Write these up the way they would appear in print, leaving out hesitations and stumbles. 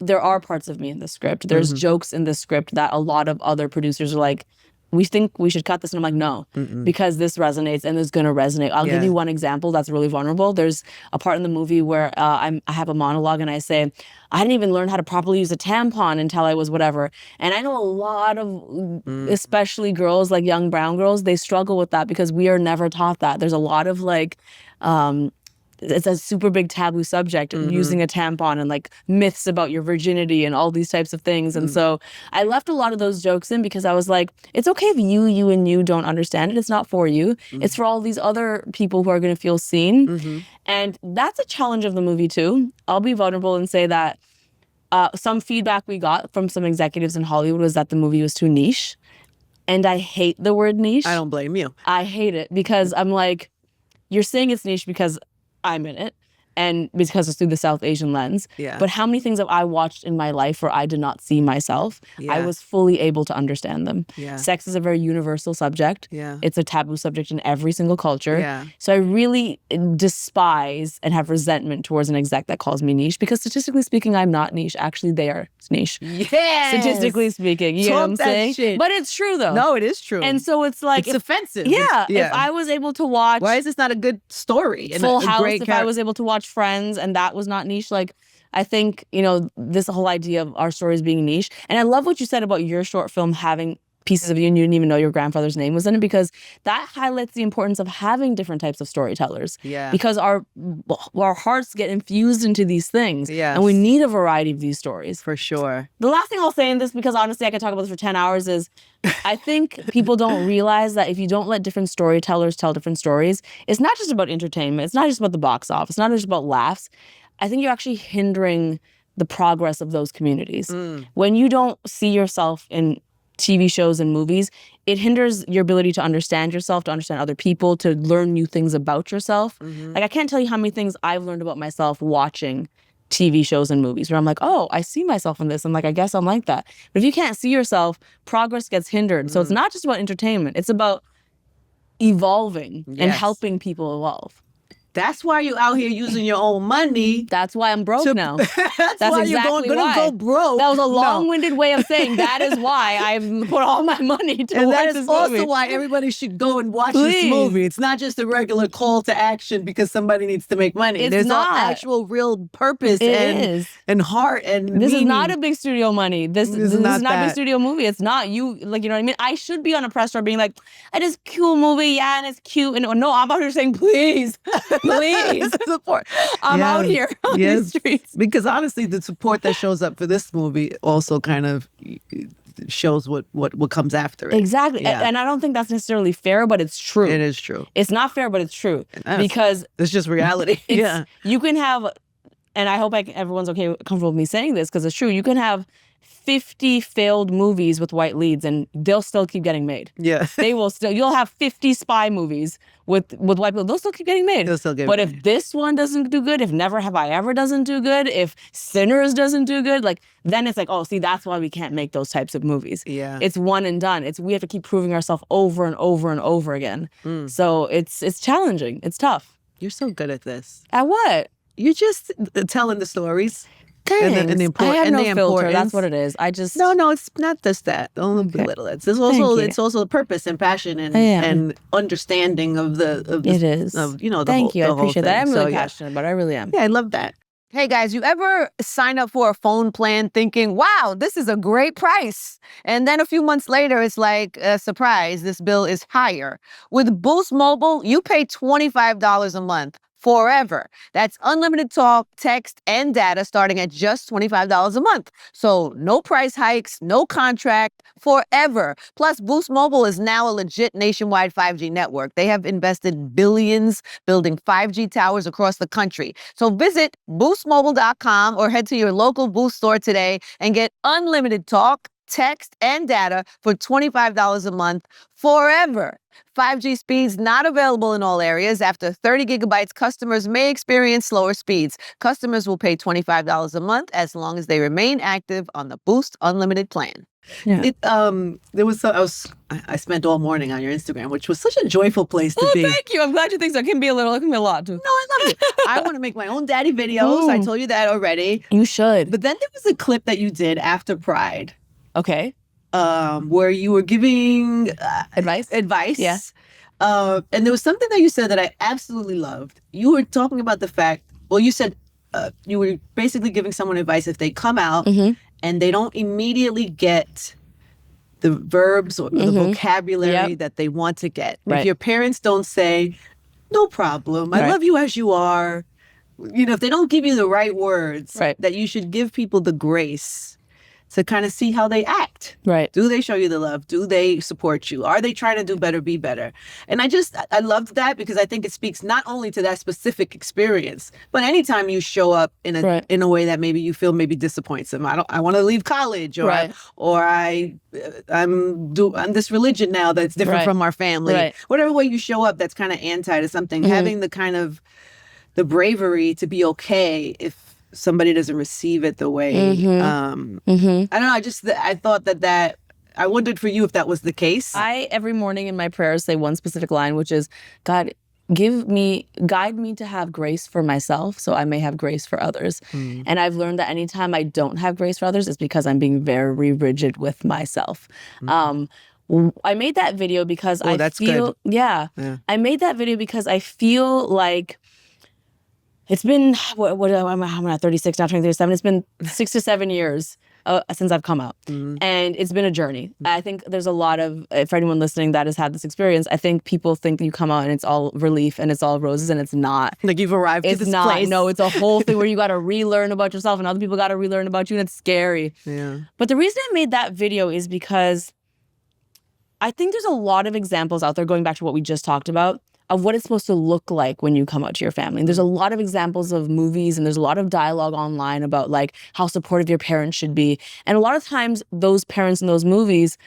there are parts of me in the script. There's jokes in the script that a lot of other producers are like, we think we should cut this. And I'm like, no, because this resonates and it's going to resonate. I'll give you one example that's really vulnerable. There's a part in the movie where I have a monologue and I say, I didn't even learn how to properly use a tampon until I was whatever. And I know a lot of, especially girls, like young brown girls, they struggle with that because we are never taught that. There's a lot of like, it's a super big taboo subject, using a tampon and like myths about your virginity and all these types of things. And so I left a lot of those jokes in because I was like, it's okay if you don't understand it. It's not for you. It's for all these other people who are going to feel seen. And that's a challenge of the movie too. I'll be vulnerable and say that some feedback we got from some executives in Hollywood was that the movie was too niche. And I hate the word niche. I don't blame you. I hate it because I'm like, you're saying it's niche because I'm in it and because it's through the South Asian lens. But how many things have I watched in my life where I did not see myself? I was fully able to understand them. Sex is a very universal subject. It's a taboo subject in every single culture. So I really despise and have resentment towards an exec that calls me niche because statistically speaking, I'm not niche. Actually, they are niche. Statistically speaking. You know what I'm saying? Shit. But it's true though. No, it is true. And so it's like... It's offensive. If I was able to watch... Why is this not a good story? Full House, if I was able to watch Friends and that was not niche, like I think, you know, this whole idea of our stories being niche. And I love what you said about your short film having pieces of you and you didn't even know your grandfather's name was in it, because that highlights the importance of having different types of storytellers. Because our hearts get infused into these things. And we need a variety of these stories. For sure. The last thing I'll say in this, because honestly I could talk about this for 10 hours, is I think people don't realize that if you don't let different storytellers tell different stories, it's not just about entertainment. It's not just about the box office. It's not just about laughs. I think you're actually hindering the progress of those communities. When you don't see yourself in TV shows and movies, it hinders your ability to understand yourself, to understand other people, to learn new things about yourself. Like I can't tell you how many things I've learned about myself watching TV shows and movies where I'm like, oh, I see myself in this. I'm like, I guess I'm like that. But if you can't see yourself, progress gets hindered. So it's not just about entertainment. It's about evolving and helping people evolve. That's why you're out here using your own money. That's why I'm broke now. That's That's why exactly you're gonna go broke. That was a long-winded way of saying that is why I've put all my money towards this movie. And that is also why everybody should go and watch this movie. It's not just a regular call to action because somebody needs to make money. There's no actual real purpose and heart and this meaning. is not a big studio money. This is not a big studio movie. It's not. You, like, you know what I mean? I should be on a press tour being like, it is a cool movie, yeah, and it's cute. And no, I'm out here saying, please, please. Support. I'm out here on the streets. Because honestly, the support that shows up for this movie also kind of shows what comes after it. Exactly. And I don't think that's necessarily fair, but it's true. It is true. It's not fair, but it's true. Because it's just reality. You can have, and I hope everyone's comfortable with me saying this because it's true, you can have 50 failed movies with white leads and they'll still keep getting made. They will still, you'll have 50 spy movies with white people, they'll still keep getting made. They'll still get but made. If this one doesn't do good, if Never Have I Ever doesn't do good, if Sinners doesn't do good, like then it's like, oh, see, that's why we can't make those types of movies. It's one and done. We have to keep proving ourselves over and over and over again. So it's challenging. It's tough. You're so good at this. At what? You're just telling the stories. Thanks. And the I have no filter. Importance. That's what it is. I just no. It's not just that. Don't belittle it. It's also the purpose and passion and understanding of the. It is. Of, you know. Thank you. I appreciate that. I'm really passionate about it. I really am. Yeah, I love that. Hey guys, you ever sign up for a phone plan thinking, wow, this is a great price? And then a few months later, it's like, surprise, this bill is higher. With Boost Mobile, you pay $25 a month. Forever. That's unlimited talk, text, and data starting at just $25 a month. So no price hikes, no contract, forever. Plus, Boost Mobile is now a legit nationwide 5G network. They have invested billions building 5G towers across the country. So visit boostmobile.com or head to your local Boost store today and get unlimited talk, text, and data for $25 a month forever. 5G speeds not available in all areas. After 30 gigabytes, customers may experience slower speeds. Customers will pay $25 a month as long as they remain active on the Boost Unlimited plan. Yeah. There was I spent all morning on your Instagram, which was such a joyful place to be. Thank you. I'm glad you think so. It can be a lot too. No, I love it. I want to make my own daddy videos. I told you that already. You should. But then there was a clip that you did after Pride. Okay. Where you were giving Advice. Yeah. And there was something that you said that I absolutely loved. You were talking about the fact, well, you said you were basically giving someone advice if they come out and they don't immediately get the verbs or the vocabulary that they want to get. Right. If your parents don't say, no problem, I love you as you are, you know, if they don't give you the right words, that you should give people the grace to kind of see how they act. Right. Do they show you the love? Do they support you? Are they trying to do better, be better? And I loved that because I think it speaks not only to that specific experience, but anytime you show up in a way that maybe you feel maybe disappoints them. I want to leave college, or I'm this religion now that's different from our family. Right. Whatever way you show up that's kind of anti to something, having the kind of the bravery to be okay if somebody doesn't receive it the way, I don't know. I thought that I wondered for you if that was the case. I, every morning in my prayers, say one specific line, which is, God, guide me to have grace for myself so I may have grace for others. And I've learned that anytime I don't have grace for others, it's because I'm being very rigid with myself. I made that video because I feel, I made that video because I feel like it's been, I'm at 36 now, turning 37. It's been 6 to 7 years since I've come out. And it's been a journey. I think there's a lot of, for anyone listening that has had this experience, I think people think that you come out and it's all relief and it's all roses, and it's not. Like you've arrived to this place. No, it's a whole thing where you got to relearn about yourself and other people got to relearn about you, and it's scary. Yeah. But the reason I made that video is because I think there's a lot of examples out there, going back to what we just talked about, of what it's supposed to look like when you come out to your family. And there's a lot of examples of movies and there's a lot of dialogue online about like how supportive your parents should be. And a lot of times those parents in those movies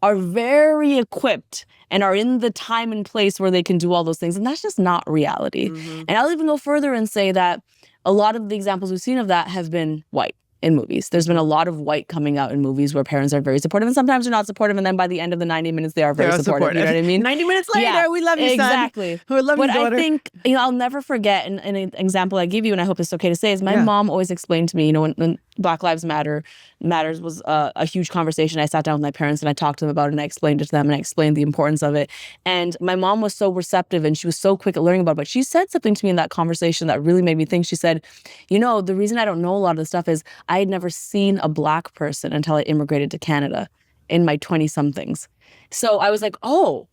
are very equipped and are in the time and place where they can do all those things. And that's just not reality. And I'll even go further and say that a lot of the examples we've seen of that have been white in movies. There's been a lot of white coming out in movies where parents are very supportive, and sometimes they're not supportive, and then by the end of the 90 minutes, they are very supportive. You know what I mean? 90 minutes later, we love you, son. Exactly. We love you, daughter. But I think, you know, I'll never forget, and an example I give you, and I hope it's okay to say, is my mom always explained to me, you know, when Black Lives Matters was a huge conversation, I sat down with my parents and I talked to them about it, and I explained it to them, and I explained the importance of it. And my mom was so receptive, and she was so quick at learning about it. But she said something to me in that conversation that really made me think. She said, you know, the reason I don't know a lot of this stuff is I had never seen a Black person until I immigrated to Canada in my 20-somethings. So I was like, oh,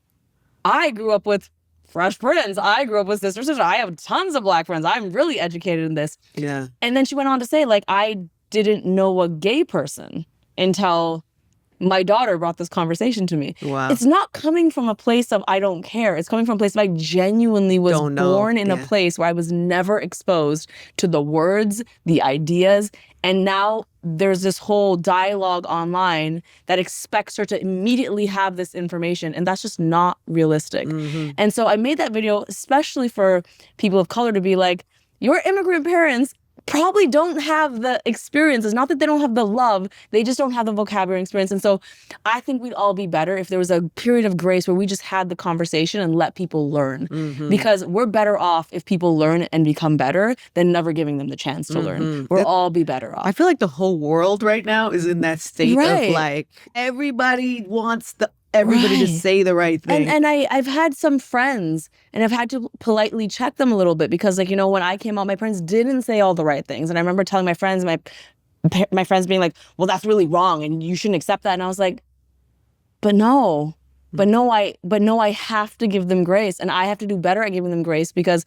I grew up with Fresh Prince. I grew up with Sister. I have tons of Black friends. I'm really educated in this. Yeah. And then she went on to say, like, I didn't know a gay person until my daughter brought this conversation to me. Wow. It's not coming from a place of I don't care. It's coming from a place of I genuinely was born in a place where I was never exposed to the words, the ideas, and now there's this whole dialogue online that expects her to immediately have this information, and that's just not realistic. And so I made that video especially for people of color to be like, your immigrant parents probably don't have the experience. It's not that they don't have the love, they just don't have the vocabulary experience. And so I think we'd all be better if there was a period of grace where we just had the conversation and let people learn. Because we're better off if people learn and become better than never giving them the chance to learn. We'll all be better off. I feel like the whole world right now is in that state of like, everybody wants everybody to say the right thing. And I've had some friends, and I've had to politely check them a little bit because, like, you know, when I came out, my parents didn't say all the right things. And I remember telling my friends, my friends being like, well, that's really wrong and you shouldn't accept that. And I was like, but no, I have to give them grace, and I have to do better at giving them grace because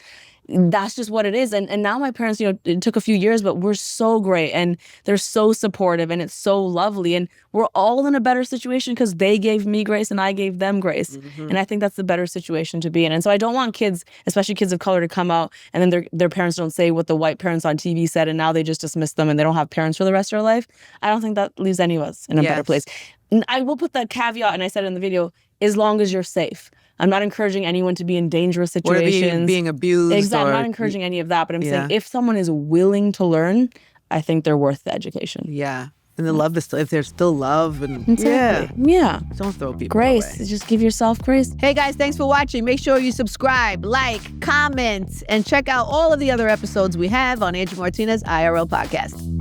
that's just what it is. And now my parents, you know, it took a few years, but we're so great and they're so supportive and it's so lovely. And we're all in a better situation because they gave me grace and I gave them grace. And I think that's the better situation to be in. And so I don't want kids, especially kids of color, to come out and then their parents don't say what the white parents on TV said and now they just dismiss them and they don't have parents for the rest of their life. I don't think that leaves any of us in a better place. And I will put that caveat, and I said it in the video, as long as you're safe. I'm not encouraging anyone to be in dangerous situations. Or being abused. Exactly. I'm not encouraging any of that. But I'm saying if someone is willing to learn, I think they're worth the education. Yeah. And the love is still, if there's still love, and yeah, don't throw people grace. away. Just give yourself grace. Hey guys, thanks for watching. Make sure you subscribe, like, comment, and check out all of the other episodes we have on Angie Martinez IRL podcast.